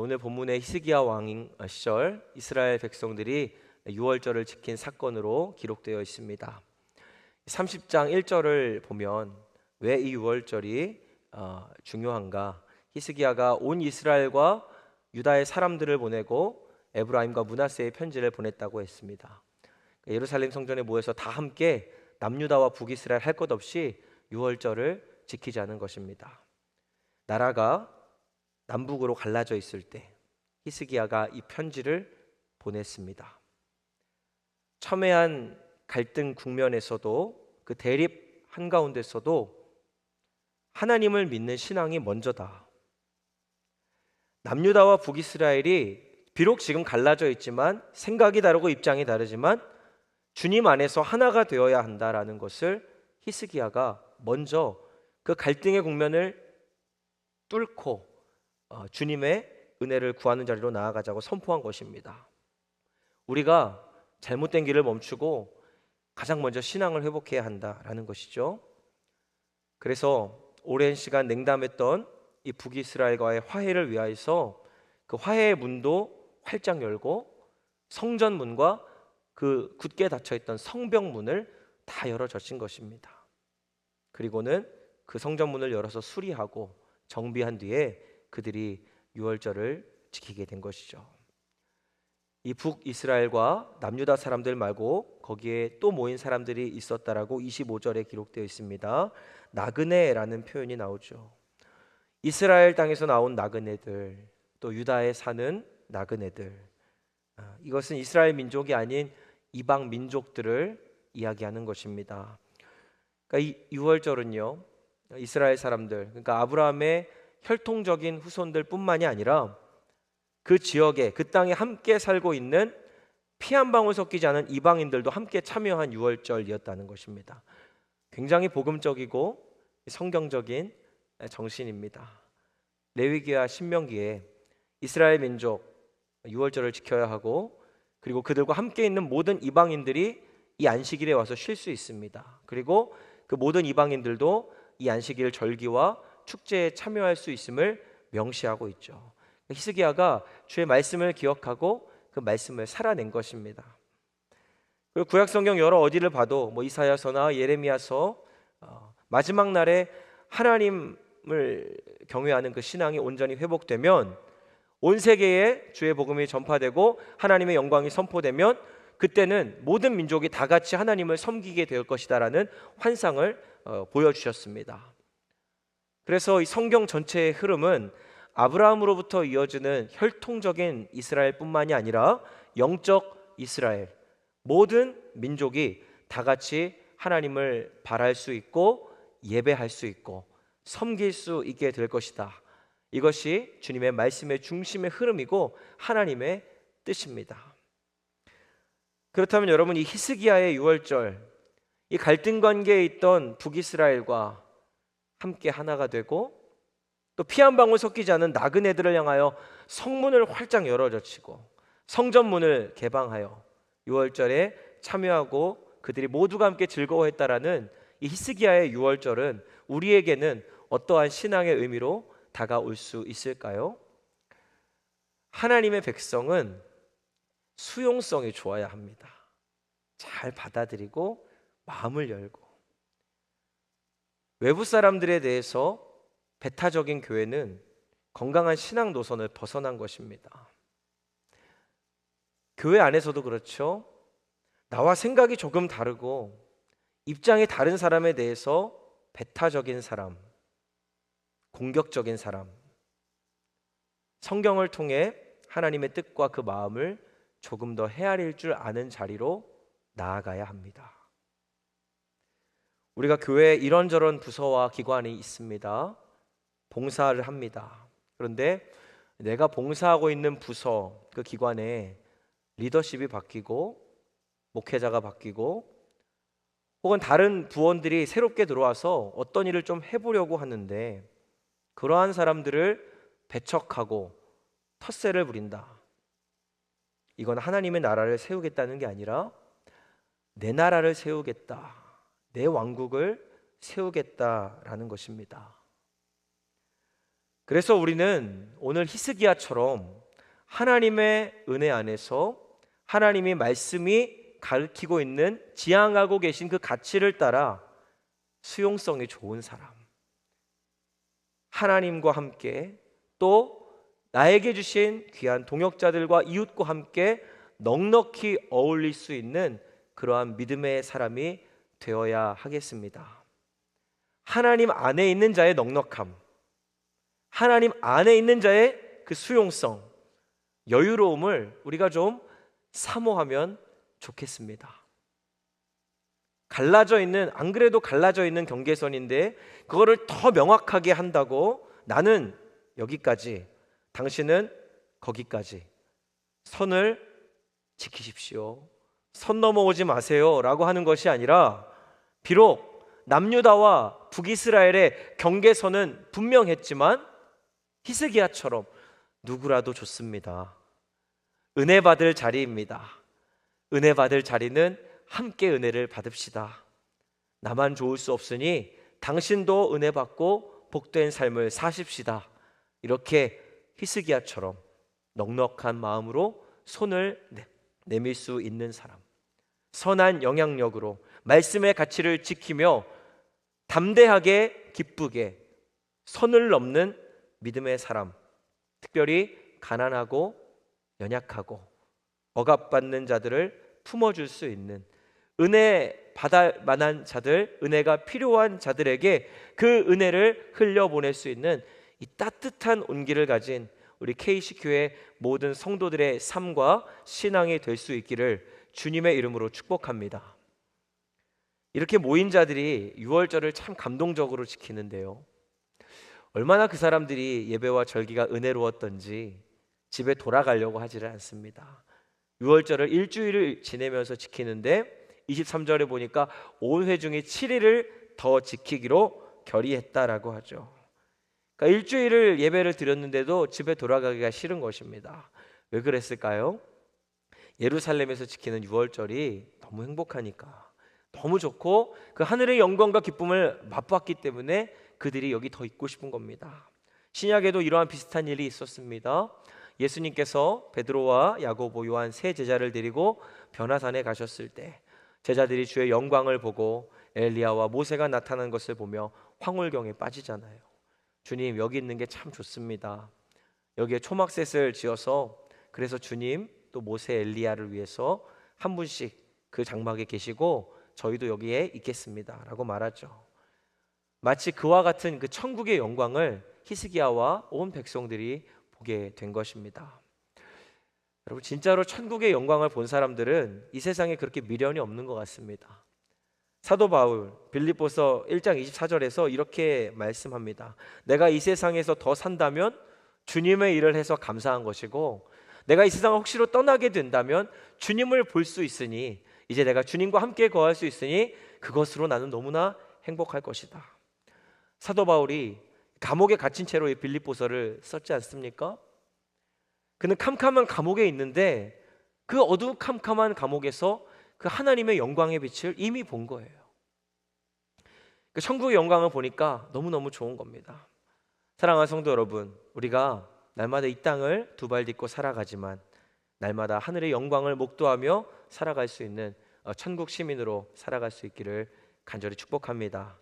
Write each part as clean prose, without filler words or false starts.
오늘 본문의 히스기야 왕 시절 이스라엘 백성들이 유월절을 지킨 사건으로 기록되어 있습니다. 30장 1절을 보면 왜 이 유월절이 중요한가? 히스기야가 온 이스라엘과 유다의 사람들을 보내고 에브라임과 므낫세의 편지를 보냈다고 했습니다. 예루살렘 성전에 모여서 다 함께 남유다와 북이스라엘 할 것 없이 유월절을 지키자는 것입니다. 나라가 남북으로 갈라져 있을 때 히스기야가 이 편지를 보냈습니다. 첨예한 갈등 국면에서도 그 대립 한가운데서도 하나님을 믿는 신앙이 먼저다. 남유다와 북이스라엘이 비록 지금 갈라져 있지만 생각이 다르고 입장이 다르지만 주님 안에서 하나가 되어야 한다라는 것을 히스기야가 먼저 그 갈등의 국면을 뚫고 주님의 은혜를 구하는 자리로 나아가자고 선포한 것입니다. 우리가 잘못된 길을 멈추고 가장 먼저 신앙을 회복해야 한다라는 것이죠. 그래서 오랜 시간 냉담했던 이 북이스라엘과의 화해를 위하여서 그 화해의 문도 활짝 열고 성전 문과 그 굳게 닫혀있던 성벽 문을 다 열어젖힌 것입니다. 그리고는 그 성전 문을 열어서 수리하고 정비한 뒤에 그들이 유월절을 지키게 된 것이죠. 이 북이스라엘과 남유다 사람들 말고 거기에 또 모인 사람들이 있었다라고 25절에 기록되어 있습니다. 나그네라는 표현이 나오죠. 이스라엘 땅에서 나온 나그네들, 또 유다에 사는 나그네들, 이것은 이스라엘 민족이 아닌 이방 민족들을 이야기하는 것입니다. 그러니까 이 유월절은요, 이스라엘 사람들, 그러니까 아브라함의 혈통적인 후손들 뿐만이 아니라 그 지역에, 그 땅에 함께 살고 있는 피 한 방울 섞이지 않은 이방인들도 함께 참여한 유월절이었다는 것입니다. 굉장히 복음적이고 성경적인 정신입니다. 레위기와 신명기에 이스라엘 민족 유월절을 지켜야 하고, 그리고 그들과 함께 있는 모든 이방인들이 이 안식일에 와서 쉴 수 있습니다. 그리고 그 모든 이방인들도 이 안식일 절기와 축제에 참여할 수 있음을 명시하고 있죠. 히스기야가 주의 말씀을 기억하고 그 말씀을 살아낸 것입니다. 그리고 구약 성경 여러 어디를 봐도 이사야서나 예레미야서 마지막 날에 하나님을 경외하는 그 신앙이 온전히 회복되면, 온 세계에 주의 복음이 전파되고 하나님의 영광이 선포되면 그때는 모든 민족이 다 같이 하나님을 섬기게 될 것이다라는 환상을 보여주셨습니다. 그래서 이 성경 전체의 흐름은 아브라함으로부터 이어지는 혈통적인 이스라엘뿐만이 아니라 영적 이스라엘, 모든 민족이 다 같이 하나님을 바랄 수 있고 예배할 수 있고 섬길 수 있게 될 것이다. 이것이 주님의 말씀의 중심의 흐름이고 하나님의 뜻입니다. 그렇다면 여러분, 이 히스기야의 유월절, 이 갈등 관계에 있던 북이스라엘과 함께 하나가 되고, 또 피 한 방울 섞이지 않은 나그네들을 향하여 성문을 활짝 열어젖히고 성전문을 개방하여 유월절에 참여하고 그들이 모두가 함께 즐거워했다라는 이 히스기야의 유월절은 우리에게는 어떠한 신앙의 의미로 다가올 수 있을까요? 하나님의 백성은 수용성이 좋아야 합니다. 잘 받아들이고 마음을 열고. 외부 사람들에 대해서 배타적인 교회는 건강한 신앙 노선을 벗어난 것입니다. 교회 안에서도 그렇죠. 나와 생각이 조금 다르고 입장이 다른 사람에 대해서 배타적인 사람, 공격적인 사람, 성경을 통해 하나님의 뜻과 그 마음을 조금 더 헤아릴 줄 아는 자리로 나아가야 합니다. 우리가 교회에 이런저런 부서와 기관이 있습니다. 봉사를 합니다. 그런데 내가 봉사하고 있는 부서, 그 기관에 리더십이 바뀌고 목회자가 바뀌고 혹은 다른 부원들이 새롭게 들어와서 어떤 일을 좀 해보려고 하는데, 그러한 사람들을 배척하고 텃세를 부린다. 이건 하나님의 나라를 세우겠다는 게 아니라 내 나라를 세우겠다, 내 왕국을 세우겠다라는 것입니다. 그래서 우리는 오늘 히스기야처럼 하나님의 은혜 안에서 하나님이 말씀이 가르치고 있는 지향하고 계신 그 가치를 따라 수용성이 좋은 사람, 하나님과 함께 또 나에게 주신 귀한 동역자들과 이웃과 함께 넉넉히 어울릴 수 있는 그러한 믿음의 사람이 되어야 하겠습니다. 하나님 안에 있는 자의 넉넉함, 하나님 안에 있는 자의 그 수용성, 여유로움을 우리가 좀 사모하면 좋겠습니다. 갈라져 있는, 안 그래도 갈라져 있는 경계선인데 그거를 더 명확하게 한다고 나는 여기까지, 당신은 거기까지, 선을 지키십시오, 선 넘어오지 마세요 라고 하는 것이 아니라, 비록 남유다와 북이스라엘의 경계선은 분명했지만 히스기야처럼 누구라도 좋습니다. 은혜 받을 자리입니다. 은혜 받을 자리는 함께 은혜를 받읍시다. 나만 좋을 수 없으니 당신도 은혜 받고 복된 삶을 사십시다. 이렇게 히스기야처럼 넉넉한 마음으로 손을 내밀 수 있는 사람, 선한 영향력으로 말씀의 가치를 지키며 담대하게 기쁘게 선을 넘는 믿음의 사람, 특별히 가난하고 연약하고 억압받는 자들을 품어줄 수 있는, 은혜 받을 만한 자들, 은혜가 필요한 자들에게 그 은혜를 흘려보낼 수 있는 이 따뜻한 온기를 가진 우리 KC교회 모든 성도들의 삶과 신앙이 될 수 있기를 주님의 이름으로 축복합니다. 이렇게 모인 자들이 유월절을 참 감동적으로 지키는데요, 얼마나 그 사람들이 예배와 절기가 은혜로웠던지 집에 돌아가려고 하지를 않습니다. 유월절을 일주일을 지내면서 지키는데 23절에 보니까 온 회중이 7일을 더 지키기로 결의했다라고 하죠. 그러니까 일주일을 예배를 드렸는데도 집에 돌아가기가 싫은 것입니다. 왜 그랬을까요? 예루살렘에서 지키는 유월절이 너무 행복하니까, 너무 좋고 그 하늘의 영광과 기쁨을 맛봤기 때문에 그들이 여기 더 있고 싶은 겁니다. 신약에도 이러한 비슷한 일이 있었습니다. 예수님께서 베드로와 야고보, 요한 세 제자를 데리고 변화산에 가셨을 때 제자들이 주의 영광을 보고 엘리야와 모세가 나타난 것을 보며 황홀경에 빠지잖아요. 주님, 여기 있는 게 참 좋습니다. 여기에 초막셋을 지어서, 그래서 주님 또 모세, 엘리야를 위해서 한 분씩 그 장막에 계시고 저희도 여기에 있겠습니다 라고 말하죠. 마치 그와 같은 그 천국의 영광을 히스기야와 온 백성들이 보게 된 것입니다. 여러분, 진짜로 천국의 영광을 본 사람들은 이 세상에 그렇게 미련이 없는 것 같습니다. 사도 바울 빌립보서 1장 24절에서 이렇게 말씀합니다. 내가 이 세상에서 더 산다면 주님의 일을 해서 감사한 것이고, 내가 이 세상을 혹시로 떠나게 된다면 주님을 볼 수 있으니, 이제 내가 주님과 함께 거할 수 있으니 그것으로 나는 너무나 행복할 것이다. 사도 바울이 감옥에 갇힌 채로 이 빌립보서를 썼지 않습니까? 그는 캄캄한 감옥에 있는데 그 어두컴컴한 감옥에서 그 하나님의 영광의 빛을 이미 본 거예요. 그 천국의 영광을 보니까 너무너무 좋은 겁니다. 사랑하는 성도 여러분, 우리가 날마다 이 땅을 두 발 딛고 살아가지만 날마다 하늘의 영광을 목도하며 살아갈 수 있는 천국 시민으로 살아갈 수 있기를 간절히 축복합니다.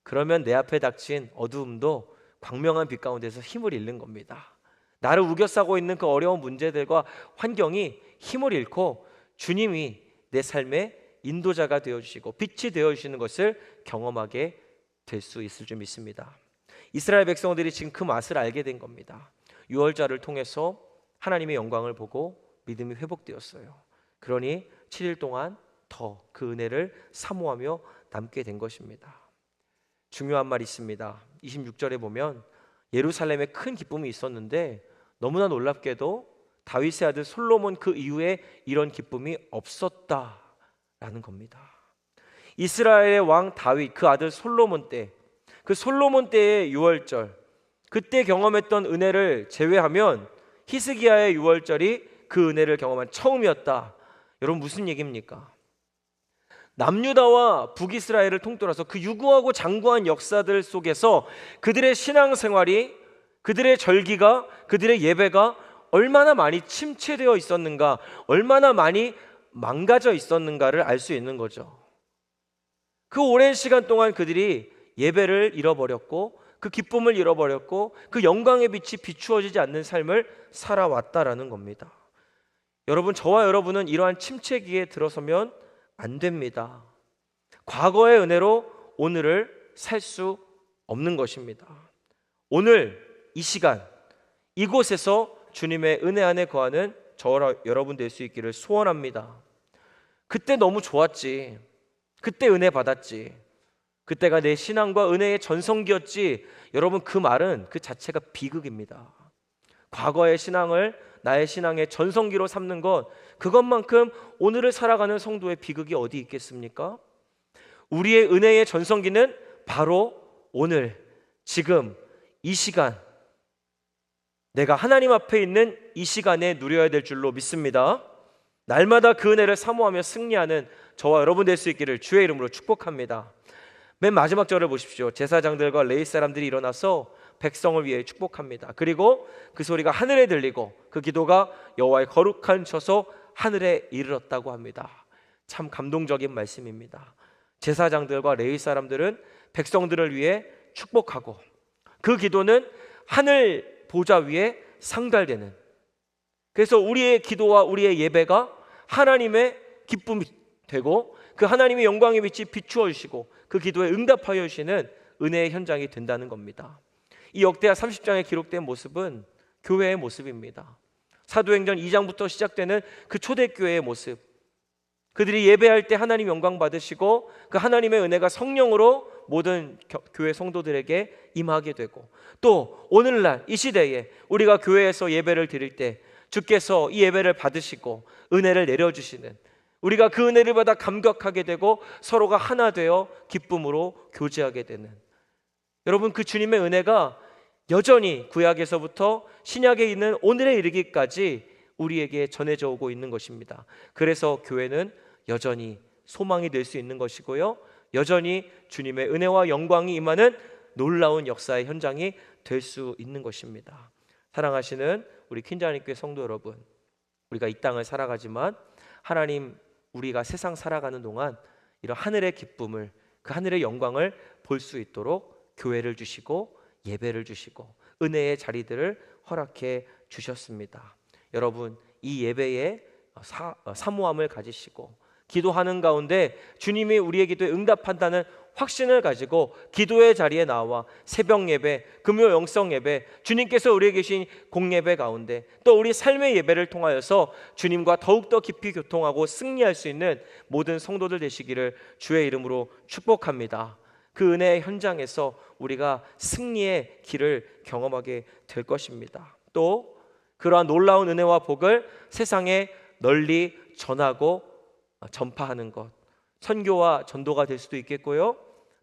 그러면 내 앞에 닥친 어두움도 광명한 빛 가운데서 힘을 잃는 겁니다. 나를 우겨싸고 있는 그 어려운 문제들과 환경이 힘을 잃고 주님이 내 삶의 인도자가 되어주시고 빛이 되어주시는 것을 경험하게 될 수 있을 줄 믿습니다. 이스라엘 백성들이 지금 그 맛을 알게 된 겁니다. 유월절을 통해서 하나님의 영광을 보고 믿음이 회복되었어요. 그러니 7일 동안 더 그 은혜를 사모하며 남게 된 것입니다. 중요한 말이 있습니다. 26절에 보면 예루살렘에 큰 기쁨이 있었는데 너무나 놀랍게도 다윗의 아들 솔로몬 그 이후에 이런 기쁨이 없었다라는 겁니다. 이스라엘의 왕 다윗 그 아들 솔로몬 때, 그 솔로몬 때의 유월절, 그때 경험했던 은혜를 제외하면 히스기야의 유월절이 그 은혜를 경험한 처음이었다. 여러분, 무슨 얘기입니까? 남유다와 북이스라엘을 통틀어서 그 유구하고 장구한 역사들 속에서 그들의 신앙생활이 그들의 절기가, 그들의 예배가 얼마나 많이 침체되어 있었는가, 얼마나 많이 망가져 있었는가를 알 수 있는 거죠. 그 오랜 시간 동안 그들이 예배를 잃어버렸고, 그 기쁨을 잃어버렸고, 그 영광의 빛이 비추어지지 않는 삶을 살아왔다라는 겁니다. 여러분, 저와 여러분은 이러한 침체기에 들어서면 안 됩니다. 과거의 은혜로 오늘을 살 수 없는 것입니다. 오늘 이 시간 이곳에서 주님의 은혜 안에 거하는 저와 여러분 될 수 있기를 소원합니다. 그때 너무 좋았지, 그때 은혜 받았지, 그때가 내 신앙과 은혜의 전성기였지, 여러분 그 말은 그 자체가 비극입니다. 과거의 신앙을 나의 신앙의 전성기로 삼는 것, 그것만큼 오늘을 살아가는 성도의 비극이 어디 있겠습니까? 우리의 은혜의 전성기는 바로 오늘, 지금, 이 시간, 내가 하나님 앞에 있는 이 시간에 누려야 될 줄로 믿습니다. 날마다 그 은혜를 사모하며 승리하는 저와 여러분 될 수 있기를 주의 이름으로 축복합니다. 맨 마지막 절을 보십시오. 제사장들과 레위 사람들이 일어나서 백성을 위해 축복합니다. 그리고 그 소리가 하늘에 들리고 그 기도가 여호와의 거룩한 처소 하늘에 이르렀다고 합니다. 참 감동적인 말씀입니다. 제사장들과 레위 사람들은 백성들을 위해 축복하고, 그 기도는 하늘 보좌 위에 상달되는, 그래서 우리의 기도와 우리의 예배가 하나님의 기쁨이 되고, 그 하나님의 영광의 빛이 비추어 주시고 그 기도에 응답하여 주시는 은혜의 현장이 된다는 겁니다. 이 역대하 30장에 기록된 모습은 교회의 모습입니다. 사도행전 2장부터 시작되는 그 초대교회의 모습, 그들이 예배할 때 하나님 영광 받으시고 그 하나님의 은혜가 성령으로 모든 교회 성도들에게 임하게 되고, 또 오늘날 이 시대에 우리가 교회에서 예배를 드릴 때 주께서 이 예배를 받으시고 은혜를 내려주시는, 우리가 그 은혜를 받아 감격하게 되고 서로가 하나 되어 기쁨으로 교제하게 되는, 여러분 그 주님의 은혜가 여전히 구약에서부터 신약에 있는 오늘에 이르기까지 우리에게 전해져 오고 있는 것입니다. 그래서 교회는 여전히 소망이 될 수 있는 것이고요, 여전히 주님의 은혜와 영광이 임하는 놀라운 역사의 현장이 될 수 있는 것입니다. 사랑하시는 우리 퀸자님교회 성도 여러분, 우리가 이 땅을 살아가지만 하나님, 우리가 세상 살아가는 동안 이런 하늘의 기쁨을, 그 하늘의 영광을 볼 수 있도록 교회를 주시고 예배를 주시고 은혜의 자리들을 허락해 주셨습니다. 여러분, 이 예배에 사모함을 가지시고 기도하는 가운데 주님이 우리의 기도에 응답한다는 확신을 가지고 기도의 자리에 나와 새벽 예배, 금요 영성 예배, 주님께서 우리에게 계신 공예배 가운데 또 우리 삶의 예배를 통하여서 주님과 더욱더 깊이 교통하고 승리할 수 있는 모든 성도들 되시기를 주의 이름으로 축복합니다. 그 은혜의 현장에서 우리가 승리의 길을 경험하게 될 것입니다. 또 그러한 놀라운 은혜와 복을 세상에 널리 전하고 전파하는 것, 선교와 전도가 될 수도 있겠고요,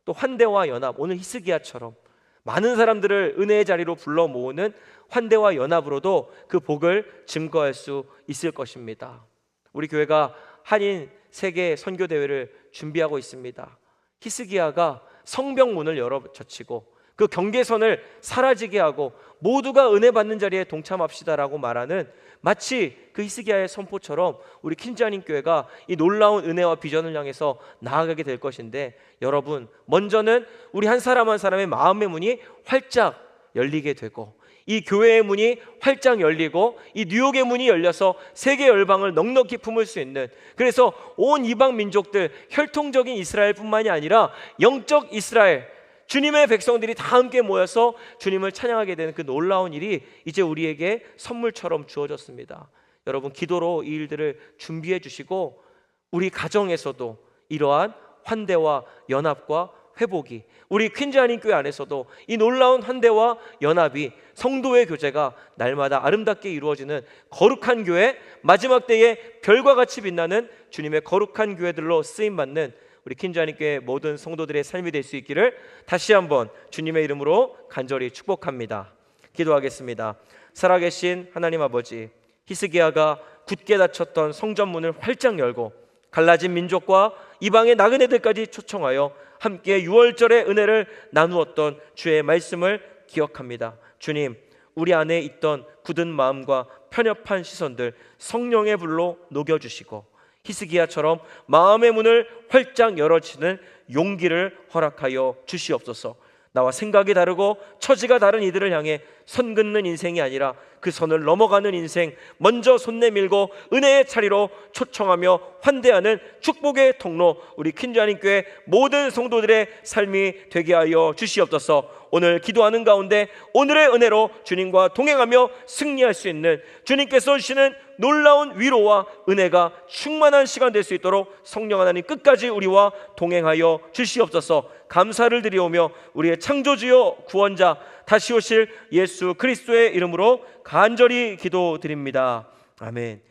또 환대와 연합, 오늘 히스기야처럼 많은 사람들을 은혜의 자리로 불러 모으는 환대와 연합으로도 그 복을 증거할 수 있을 것입니다. 우리 교회가 한인 세계 선교 대회를 준비하고 있습니다. 히스기야가 성벽문을 열어 젖히고 그 경계선을 사라지게 하고 모두가 은혜 받는 자리에 동참합시다라고 말하는, 마치 그 히스기야의 선포처럼 우리 퀸자님 교회가 이 놀라운 은혜와 비전을 향해서 나아가게 될 것인데, 여러분 먼저는 우리 한 사람 한 사람의 마음의 문이 활짝 열리게 되고, 이 교회의 문이 활짝 열리고 이 뉴욕의 문이 열려서 세계 열방을 넉넉히 품을 수 있는, 그래서 온 이방 민족들, 혈통적인 이스라엘뿐만이 아니라 영적 이스라엘, 주님의 백성들이 다 함께 모여서 주님을 찬양하게 되는 그 놀라운 일이 이제 우리에게 선물처럼 주어졌습니다. 여러분 기도로 이 일들을 준비해 주시고 우리 가정에서도 이러한 환대와 연합과 회복이, 우리 퀸자님 교회 안에서도 이 놀라운 환대와 연합이, 성도의 교제가 날마다 아름답게 이루어지는 거룩한 교회, 마지막 때에 별과 같이 빛나는 주님의 거룩한 교회들로 쓰임받는 우리 퀸자님 교회 모든 성도들의 삶이 될 수 있기를 다시 한번 주님의 이름으로 간절히 축복합니다. 기도하겠습니다. 살아계신 하나님 아버지, 히스기야가 굳게 닫혔던 성전문을 활짝 열고 갈라진 민족과 이방의 나그네들까지 초청하여 함께 유월절의 은혜를 나누었던 주의 말씀을 기억합니다. 주님, 우리 안에 있던 굳은 마음과 편협한 시선들 성령의 불로 녹여주시고 히스기야처럼 마음의 문을 활짝 열어치는 용기를 허락하여 주시옵소서. 나와 생각이 다르고 처지가 다른 이들을 향해 선 긋는 인생이 아니라 그 선을 넘어가는 인생, 먼저 손 내밀고 은혜의 자리로 초청하며 환대하는 축복의 통로, 우리 퀸즈아님교회 모든 성도들의 삶이 되게 하여 주시옵소서. 오늘 기도하는 가운데 오늘의 은혜로 주님과 동행하며 승리할 수 있는, 주님께서 주시는 놀라운 위로와 은혜가 충만한 시간 될 수 있도록 성령 하나님 끝까지 우리와 동행하여 주시옵소서. 감사를 드리오며 우리의 창조주여 구원자 다시 오실 예수 그리스도의 이름으로 간절히 기도드립니다. 아멘.